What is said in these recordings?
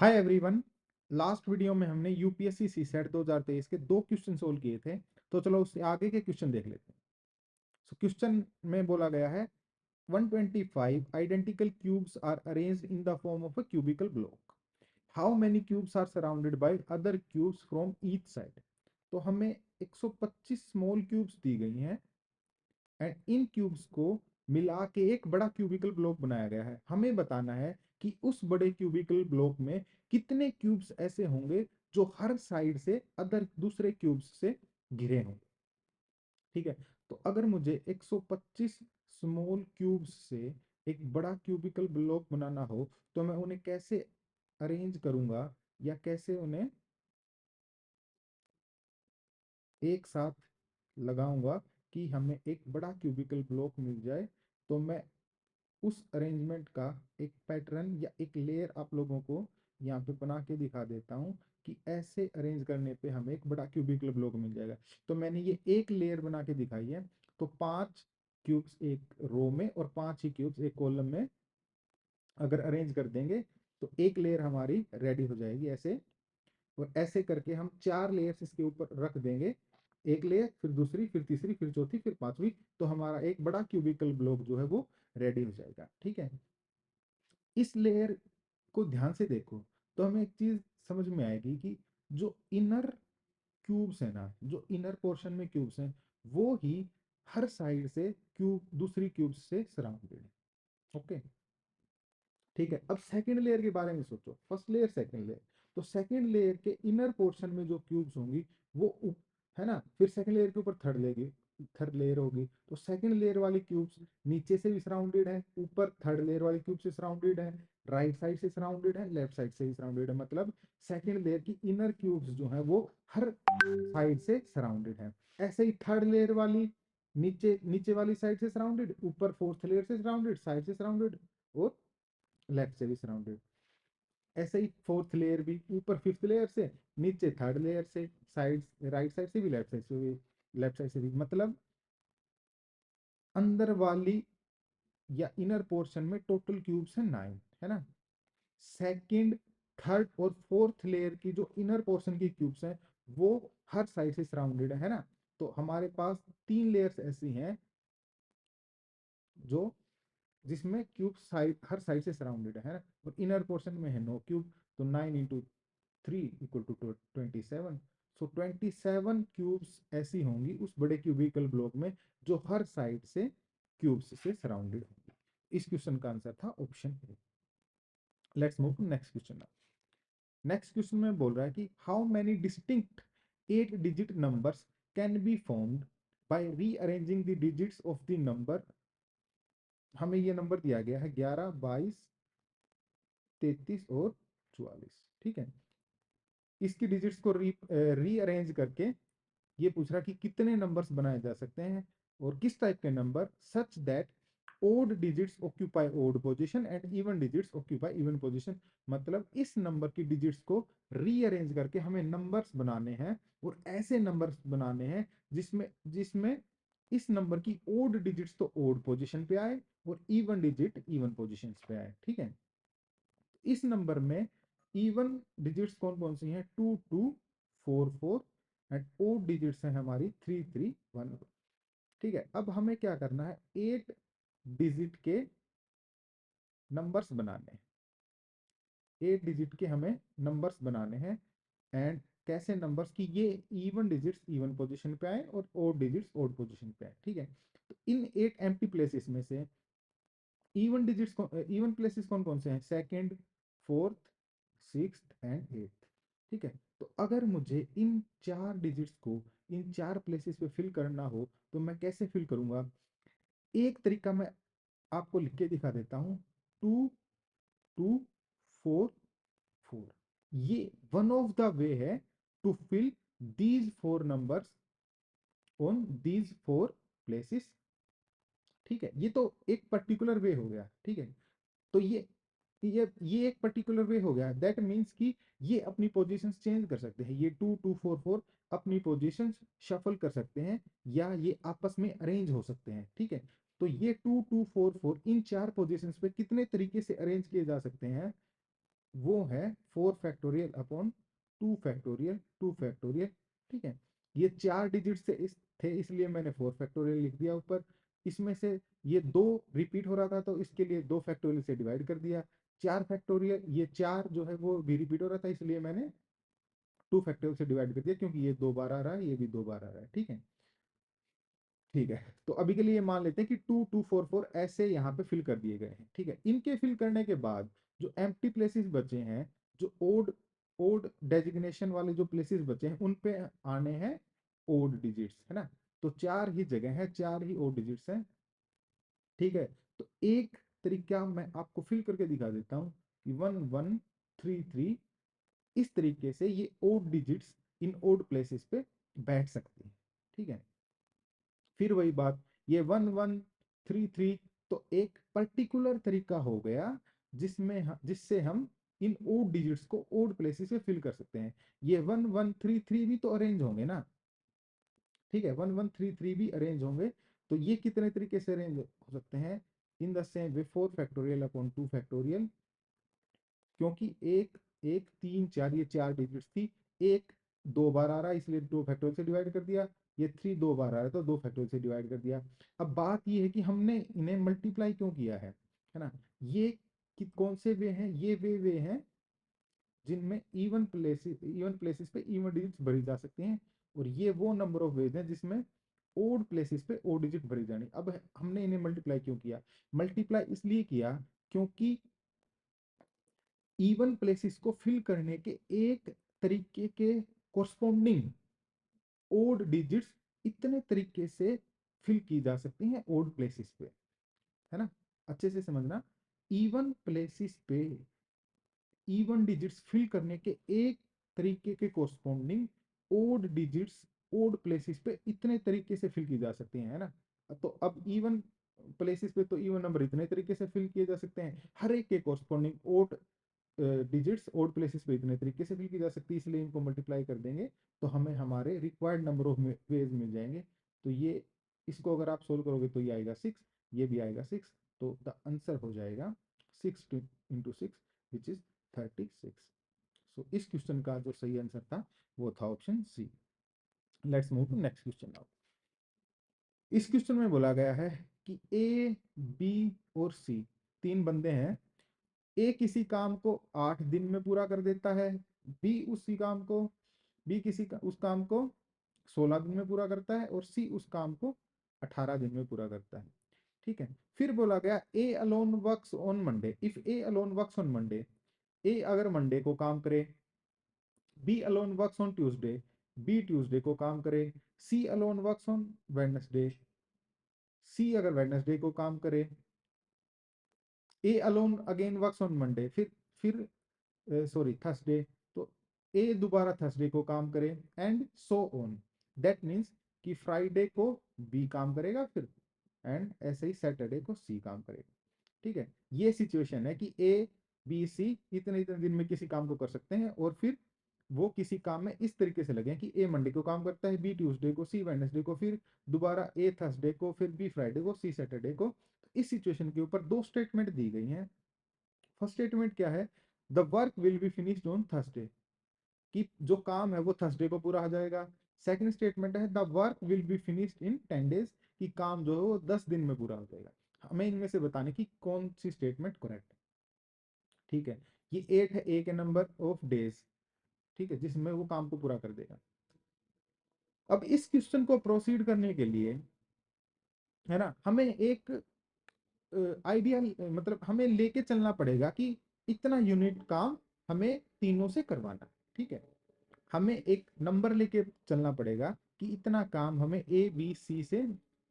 Hi everyone. Last video में हमने UPSC CSAT 2023 के दो क्वेश्चन सोल्व किए थे। तो चलो उससे आगे के क्वेश्चन देख लेते हैं। सो क्वेश्चन में बोला गया है 125 identical cubes are arranged in the form of a cubical block. How many cubes are surrounded by other cubes from each side? तो हमें 125 स्मॉल क्यूब्स दी गई हैं एंड इन क्यूब्स को मिला के एक बड़ा क्यूबिकल ब्लॉक बनाया गया है। हमें बताना है कि उस बड़े क्यूबिकल ब्लॉक में कितने क्यूब्स ऐसे होंगे जो हर साइड से अदर दूसरे क्यूब्स से घिरे होंगे। ठीक है, तो अगर मुझे 125 स्मॉल क्यूब्स से एक बड़ा क्यूबिकल ब्लॉक बनाना हो तो मैं उन्हें कैसे अरेंज करूंगा या कैसे उन्हें एक साथ लगाऊंगा कि हमें एक बड़ा क्यूबिकल ब्लॉक मिल जाए। तो मैं उस अरेंजमेंट का एक पैटर्न या एक लेयर आप लोगों को यहाँ पे बना के दिखा देता हूँ कि ऐसे अरेंज करने पे हमें एक बड़ा क्यूबिकल ब्लॉक मिल जाएगा। तो मैंने ये एक लेयर बना के दिखाई है। तो 5 क्यूब्स एक रो में और 5 ही क्यूब्स एक कॉलम में अगर अरेंज कर देंगे तो एक लेयर हमारी रेडी हो जाएगी ऐसे। और ऐसे करके हम 4 लेयर्स इसके ऊपर रख देंगे, एक लेयर फिर दूसरी फिर तीसरी फिर चौथी फिर पांचवी, तो हमारा एक बड़ा क्यूबिकल ब्लॉक जो है वो रेडी हो जाएगा। ठीक है, इस लेयर को ध्यान से देखो तो हमें एक चीज समझ में आएगी कि जो इनर क्यूब्स है ना, जो इनर पोर्शन में क्यूब्स हैं वो ही हर साइड से क्यूब दूसरी क्यूब्स से सराउंडेड है। ओके, ठीक है। अब सेकंड लेयर के बारे में सोचो, फर्स्ट लेयर सेकंड लेयर। तो सेकंड लेयर के इनर पोर्शन में जो क्यूब्स होंगी वो है ना, फिर सेकंड लेयर के ऊपर थर्ड लेयर होगी। तो सेकंड लेयर वाली क्यूब्स नीचे से भी सराउंडेड है, ऊपर थर्ड लेयर वाली क्यूब से सराउंडेड है, राइट साइड से सराउंडेड है, लेफ्ट साइड से भी सराउंडेड है। मतलब सेकंड लेयर की इनर क्यूब्स जो है वो हर साइड से सराउंडेड है। ऐसे ही थर्ड लेयर वाली नीचे नीचे वाली साइड से सराउंडेड, ऊपर फोर्थ लेयर से सराउंडेड, साइड से सराउंडेड और लेफ्ट से भी सराउंडेड। ऐसे ही फोर्थ लेयर भी ऊपर फिफ्थ लेयर से, नीचे थर्ड लेयर से, साइड राइट साइड से भी लेफ्ट साइड से भी, लेफ्ट साइड से भी। मतलब अंदर वाली या इनर पोर्शन में टोटल क्यूब्स है 9, है ना। सेकंड थर्ड और फोर्थ लेयर की जो इनर पोर्शन की क्यूब्स हैं वो हर साइड से सराउंडेड है ना। तो हमारे पास 3 लेयर्स ऐसी हैं जो जिसमें क्यूब साइड हर साइड से सराउंडेड है ना। और इनर पोर्शन में है नो क्यूब। तो 9 × 3 = 27। सो 27 क्यूब्स ऐसी होंगी उस बड़े क्यूबिकल ब्लॉक में जो हर साइड से क्यूब्स से सराउंडेड होंगी। इस क्वेश्चन का आंसर था option A. Let's move to next question. Next question में बोल रहा है कि how many distinct 8 digit numbers can be formed by rearranging the digits of the number. हमें ये नंबर दिया गया है 11, 22, 33 और 44। ठीक है, इसकी डिजिट्स को रीअरेंज करके ये पूछ रहा कि कितने नंबर्स बनाए जा सकते हैं और किस टाइप के number, such that odd digits occupy odd position and even digits occupy even position. मतलब इस नंबर की डिजिट्स को रीअरेंज करके हमें नंबर्स बनाने हैं और ऐसे नंबर्स बनाने हैं जिसमें जिसमें इस नंबर की ओड डिजिट्स तो ओड पोजीशन पे आए और इवन डिजिट इवन पोजीशन पे आए। ठीक है, इस नंबर में इवन डिजिट्स कौन कौन सी हैं, 2 2 4 4 एंड ओड डिजिट्स हैं हमारी 3 3 1। ठीक है, अब हमें क्या करना है, 8 डिजिट के नंबर्स बनाने हैं। 8 डिजिट के हमें नंबर्स बनाने हैं एंड कैसे नंबर्स की ये इवन डिजिट्स इवन पोजीशन पे आए और ओड डिजिट्स ओड पोजीशन पे आए। ठीक है, तो इन 8 एम्प्टी प्लेसेस में से इवन डिजिट्स इवन प्लेसेस कौन कौन से हैं, second, fourth, sixth and eighth. ठीक है, तो अगर मुझे इन 4 डिजिट्स को इन 4 प्लेसेस पे फिल करना हो तो मैं कैसे फिल करूंगा। एक तरीका मैं आपको लिख के दिखा देता हूँ, 2 2 4 4। ये वन ऑफ द वे है to fill these 4 numbers on these 4 places. ठीक है, ये तो एक पर्टिकुलर वे हो गया। ठीक है, तो ये एक पर्टिकुलर वे हो गया। दैट मीन्स कि ये अपनी पोजीशंस चेंज कर सकते हैं, ये 2 2 4 4 अपनी पोजीशंस शफल कर सकते हैं या ये आपस में अरेंज हो सकते हैं। ठीक है, तो ये 2 2 4 4 इन 4 पोजीशंस पे कितने तरीके से अरेंज किए जा सकते हैं, वो है 4 फैक्टोरियल अपॉन 2 फैक्टोरियल 2 फैक्टोरियल। ठीक है, ये 4 डिजिट से इस थे, इसलिए मैंने 4 फैक्टोरियल लिख दिया ऊपर। इसमें से ये 2 रिपीट हो रहा था, तो इसके लिए 2 फैक्टोरियल से डिवाइड कर दिया। 4 फैक्टोरियल, ये 4 जो है वो भी रिपीट हो रहा था, इसलिए मैंने 2 फैक्टोरियल से डिवाइड कर दिया, क्योंकि ये 2 बार आ रहा है, ये भी 2 बार आ रहा है। ठीक है, ठीक है। तो अभी के लिए मान लेते हैं कि 2 2 4 4 ऐसे यहाँ पे फिल कर दिए गए हैं। ठीक है, इनके फिल करने के बाद जो एम्प्टी प्लेसेस बचे हैं, जो ओड ओड डेजिग्नेशन वाले जो प्लेसेस बचे हैं, उन पे आने हैं ओड डिजिट्स, है ना। तो 4 ही जगह है, 4 ही ओड डिजिट्स हैं। ठीक है, तो एक तरीका मैं आपको फिल करके दिखा देता हूँ कि 1133, इस तरीके से ये odd digits in odd places पे बैठ सकती हैं। ठीक है, फिर वही बात, ये 1133 तो एक पर्टिकुलर तरीका हो गया जिससे हम इन ओड डिजिट्स को ओड प्लेसेस पे फिल कर सकते हैं। ये 1133 भी तो अरेंज होंगे ना। ठीक है, 1133 भी अरेंज होंगे। तो ये कितने तरीके से अरेंज हो सकते हैं? In the same way 4 factorial upon 2 factorial, क्योंकि एक एक 3 4, ये 4 डिजिट्स थी। एक 2 बार आ रहा है, इसलिए 2 फैक्टोरियल से डिवाइड कर दिया। ये 3 2 बार आ रहा है, तो 2 फैक्टोरियल से डिवाइड कर दिया। अब बात ये है कि हमने इन्हें मल्टीप्लाई क्यों किया है ना। ये कौन से वे हैं? ये वे हैं जिनमें इवन प्लेसेस पे इवन डिजिट्स भरी जा सकती हैं, और ये वो नंबर ऑफ वेज हैं जिसमें ओड प्लेसेस पे ओड डिजिट भरी जानी। अब हमने इन्हें मल्टीप्लाई क्यों किया? मल्टीप्लाई इसलिए किया क्योंकि इवन प्लेसेस को फिल करने के एक तरीके के कोरस्पोंडिंग ओड डिजिट्स इतने तरीके से फिल की जा सकती हैं ओड प्लेसेस पे, है ना। अच्छे से समझना, इवन प्लेसेस पे इवन डिजिट्स फिल करने के एक तरीके के corresponding odd digits odd places पे इतने तरीके से फिल की जा सकती हैं, है ना। तो अब इवन प्लेसेस पे तो इवन नंबर इतने तरीके से फिल किए जा सकते हैं, हर एक के corresponding odd digits odd places पे इतने तरीके से फिल की जा सकती है, इसलिए इनको मल्टीप्लाई कर देंगे तो हमें हमारे रिक्वायर्ड नंबर ऑफ वेज मिल जाएंगे। तो ये, इसको अगर आप सोल्व करोगे तो ये आएगा 6, ये भी आएगा 6। तो द आंसर हो जाएगा 6 × 6 विच इज 36। सो इस क्वेश्चन का जो सही आंसर था वो था option C. Let's move to next question now. इस क्वेश्चन में बोला गया है कि ए, बी और सी 3 बंदे हैं। ए किसी काम को 8 दिन में पूरा कर देता है, बी उसी काम को बी उस काम को 16 दिन में पूरा करता है, और सी उस काम को 18 दिन में पूरा करता है। ठीक है, फिर बोला गया A alone works on Monday. If A alone works on Monday, A अगर मंडे को काम करे, B alone works on Tuesday, B Tuesday को काम करे, C alone works on Wednesday, C अगर वेडनेसडे को काम करे, A alone again works on Monday, फिर सॉरी थर्सडे, तो ए दोबारा थर्सडे को काम करे, and so on. That means कि फ्राइडे को बी काम करेगा, फिर एंड ऐसे ही सैटरडे को सी काम करेगा। ठीक है, ये सिचुएशन है कि ए बी सी इतने इतने दिन में किसी काम को कर सकते हैं, और फिर वो किसी काम में इस तरीके से लगे कि ए मंडे को काम करता है, बी ट्यूसडे को, सी वेडनेसडे को, फिर दोबारा ए थर्सडे को, फिर बी फ्राइडे को, सी सैटरडे को। इस सिचुएशन के ऊपर 2 स्टेटमेंट दी गई हैं। फर्स्ट स्टेटमेंट क्या है? The work will be finished on Thursday, कि जो काम है वो थर्सडे को पूरा हो जाएगा। सेकंड स्टेटमेंट है the work will be finished in 10 days, कि काम जो है वो 10 दिन में पूरा हो जाएगा। हमें इनमें से बताने की कौन सी स्टेटमेंट करेक्ट है। ठीक है, ये 8 है, ए के नंबर ऑफ डेज, ठीक है, जिसमें वो काम को पूरा कर देगा। अब इस क्वेश्चन को प्रोसीड करने के लिए, है ना, हमें एक आइडिया, मतलब हमें लेके चलना पड़ेगा कि इतना यूनिट काम हमें तीनों से करवाना। ठीक है, हमें एक नंबर लेके चलना पड़ेगा कि इतना काम हमें ए बी सी से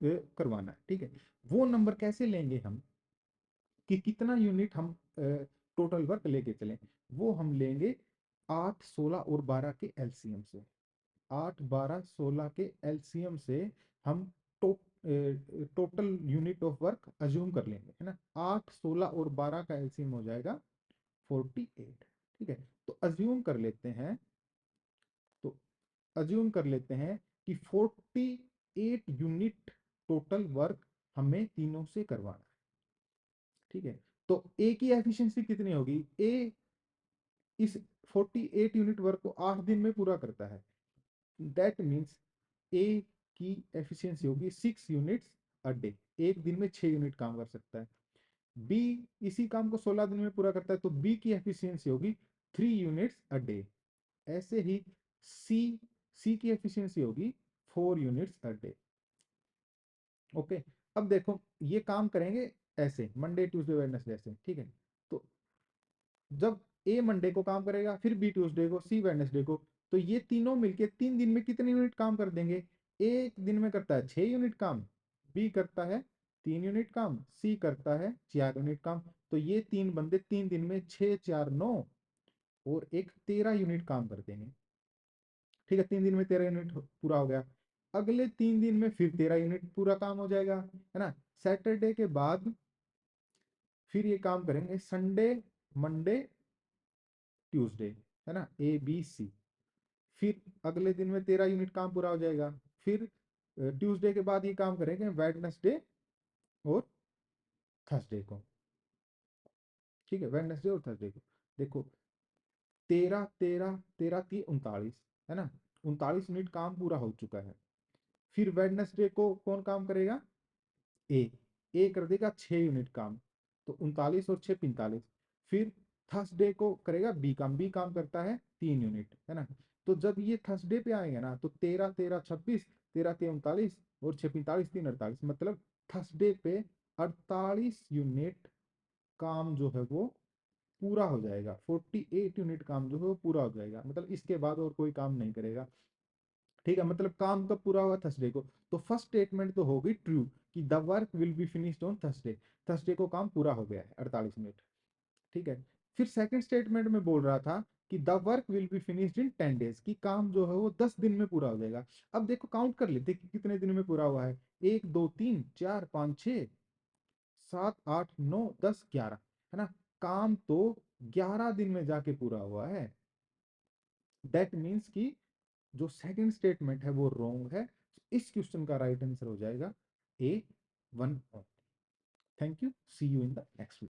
करवाना है। ठीक है, वो नंबर कैसे लेंगे हम, कि कितना यूनिट हम टोटल वर्क लेके चलें? वो हम लेंगे 8 16 और 12 के एलसीएम से। 8 12 16 के एलसीएम से हम total unit of work assume कर लेंगे, है ना। 8 16 और 12 का एलसीएम हो जाएगा 48। ठीक है, तो अज्यूम कर लेते हैं कि 48 यूनिट टोटल वर्क हमें तीनों से करवाना है। ठीक है, तो ए की एफिशिएंसी कितनी होगी? ए इस 48 यूनिट वर्क को 8 दिन में पूरा करता है, दैट मीन्स ए की एफिशिएंसी होगी 6 यूनिट्स अ डे, एक दिन में 6 यूनिट काम कर सकता है। बी इसी काम को 16 दिन में पूरा करता है, तो बी की एफिशिएंसी होगी 3 यूनिट्स अ डे। ऐसे ही सी सी की एफिशिएंसी होगी 4 यूनिट्स अ डे। ओके, अब देखो ये काम करेंगे ऐसे मंडे ट्यूसडे वेडनेसडे ऐसे, ठीक है। तो जब ए मंडे को काम करेगा, फिर बी ट्यूसडे को, सी वेडनेसडे को, तो ये तीनों मिलके 3 दिन में कितने यूनिट काम कर देंगे? एक दिन में करता है 6 यूनिट काम, बी करता है 3 यूनिट काम, सी करता है 4 यूनिट काम। तो ये तीन बंदे 3 दिन में 6 4 9 और एक 13 यूनिट काम कर देंगे। ठीक है, 3 दिन में 13 यूनिट पूरा हो गया। अगले 3 दिन में फिर 13 यूनिट पूरा काम हो जाएगा, है ना। सैटरडे के बाद फिर ये काम करेंगे संडे मंडे ट्यूसडे, है ना, ए बी सी। फिर अगले दिन में 13 यूनिट काम पूरा हो जाएगा। फिर ट्यूसडे के बाद ये काम करेंगे वेडनेसडे और थर्सडे को। ठीक है, वेडनेसडे और थर्सडे को। देखो 13 13 13 3 39, है ना, 39 यूनिट काम पूरा हो चुका है। फिर वेडनेसडे को कौन काम करेगा? ए ए कर देगा 6 यूनिट काम, तो 39 और 6 45। फिर थर्सडे को करेगा बी काम, बी काम करता है 3 यूनिट, है ना। तो जब ये थर्सडे पे आएंगे ना, तो 13 13 26, 13 3 39 और 6 45 3 48, मतलब थर्सडे पे 48 यूनिट काम जो है वो पूरा हो जाएगा। 48 यूनिट काम जो है वो पूरा हो जाएगा, मतलब इसके बाद और कोई काम नहीं करेगा। ठीक है, मतलब काम कब पूरा हुआ? थर्सडे को। तो फर्स्ट स्टेटमेंट तो होगी ट्रू कि the work will be finished on Thursday, Thursday को काम पूरा हो गया है 48 यूनिट। ठीक है। फिर सेकंड स्टेटमेंट में बोल रहा था कि the work will be finished in 10 days, कि काम जो है वो 10 दिन में पूरा हो जाएगा। अब देखो काउंट कर लेते कि कितने दिन में पूरा हुआ है। 1 2 3 4 5 6 7 8 9 10 11, है ना। काम तो 11 दिन में जाके पूरा हुआ है। दैट मीन्स कि जो सेकंड स्टेटमेंट है वो रॉन्ग है। इस क्वेश्चन का राइट आंसर हो जाएगा A1। Thank you, see you in the next.